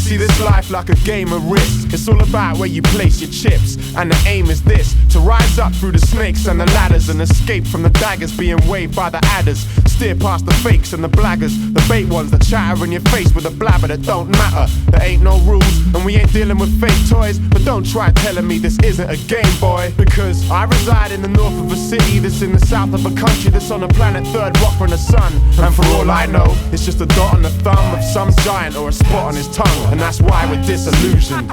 see this life like a game of risk. It's all about where you place your chips, and the aim is this: to rise up through the snakes and the ladders, and escape from the daggers being waved by the adders. Steer past the fakes and the blaggers, the bait ones that chatter in your face with a blabber that don't matter. There ain't no rules, and we ain't dealing with fake toys. But don't try telling me this isn't a game, boy, because I reside in the north of a city that's in the south of a country that's on a planet third rock from the sun. And for all I know, it's just a dot on the thumb of some giant or a spot on his tongue, and that's why we're disillusioned.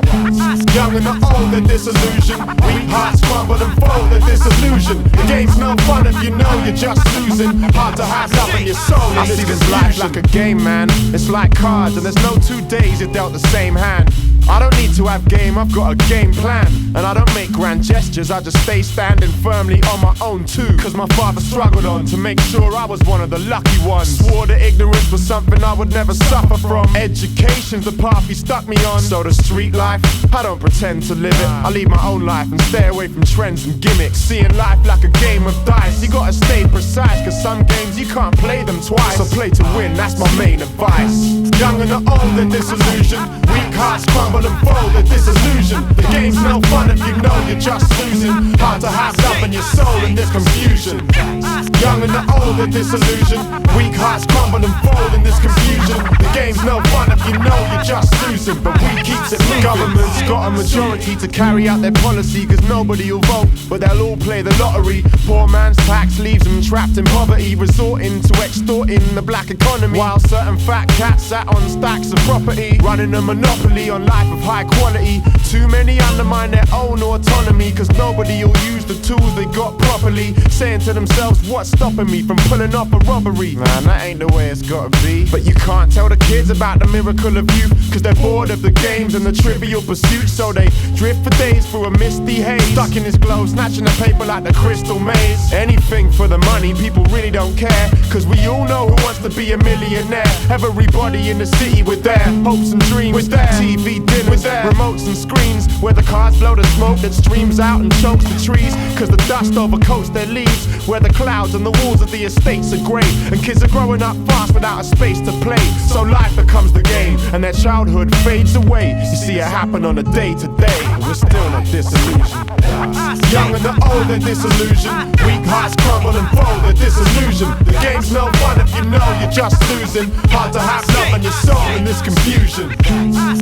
Young and the old, they're disillusioned. Weak hearts crumble and fold, they're disillusioned. The game's no fun if you know you're just losing. Hard to hide up in your soul. I see this life like a game, man. It's like cards, and there's no 2 days you're dealt the same hand. I don't need to have game, I've got a game plan. And I don't make grand gestures, I just stay standing firmly on my own too. Cause my father struggled on to make sure I was one of the lucky ones. Swore that ignorance was something I would never suffer from. Education's the path he stuck me on. So the street life, I don't pretend to live it. I lead my own life and stay away from trends and gimmicks. Seeing life like a game of dice, you gotta stay precise, cause some games you can't play them twice. So play to win, that's my main advice. Young and the old, they're disillusioned. Weak hearts crumble and fold, they're disillusioned. The game's no fun if you know you're just losing. Hard to hide up in your soul in this confusion. Young and the old, they're disillusioned. Weak hearts crumble and fold in this confusion. The game's no fun if you know you're just losing, but we keeps it moving. Government's got a majority to carry out their policy, cause nobody will vote, but they'll all play the lottery. Poor man's tax leaves them trapped in poverty, resorting to extorting the black economy, while certain fat cats sat on stacks of property, running a monopoly on life of high quality. Too many undermine their own autonomy, cause nobody will use the tools they got properly, saying to themselves, what's stopping me from pulling off a robbery? Man, that ain't the way it's gotta be. But you can't tell the kids about the miracle of youth, cause they're bored of the games and the trivial pursuits. So they drift for days through a misty haze, stuck in this glow, snatching the paper like the crystal maze. Anything for the money, people really don't care, cause we all know who wants to be a millionaire. Everybody in the city with their hopes and dreams, with their TV dinners, with their remotes and screens, where the cars blow the smoke that streams out and chokes the trees, cause the dust overcoats their leaves, where the clouds and the walls of the estates are grey, and kids are growing up fast without a space to play. So life becomes the game, and their childhood fades away. You see it happen on a day-to-day, we're still not disillusioned. Young and the old, they're disillusioned. Weak hearts crumble and fold, they're disillusioned. The game's no fun if you know you're just losing. Hard to have love in your soul in this confusion.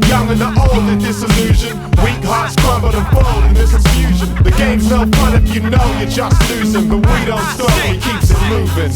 Young and the old, they're disillusioned. Weak hearts crumble and fold in this confusion. The game's no fun if you know you're just losing, but we don't stop, we keeps it moving.